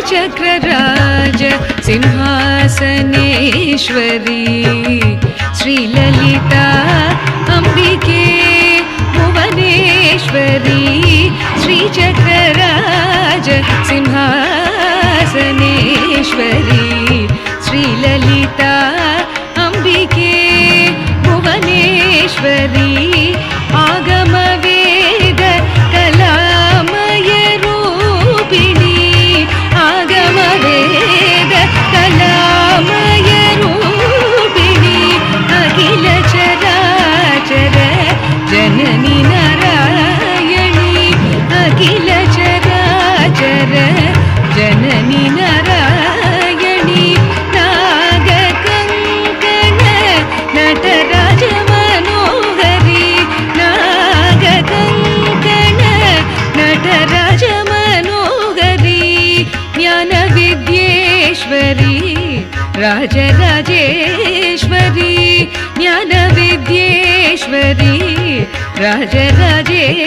श्रीचक्रराज सिंहासनेश्वरी श्रीललिता अंबिके भुवनेश्वरी श्रीचक्रराज सिंहासनेश्वरी श्रीललिता अंबिके भुवनेश्वरी आगमवेद कलामय रूपिणी आगमवेद कलामय रूपिणी अखिल चराचर जननी नारायणी अखिल चराचर जननी नारायणी नागकङ्कण नटराज मनोहरी नागकङ्कण नटराज मनोहरी ज्ञानविद्येश्वरी राजराजेश्वरी ज्ञानविद्येश्वरी राजराजेश्वरी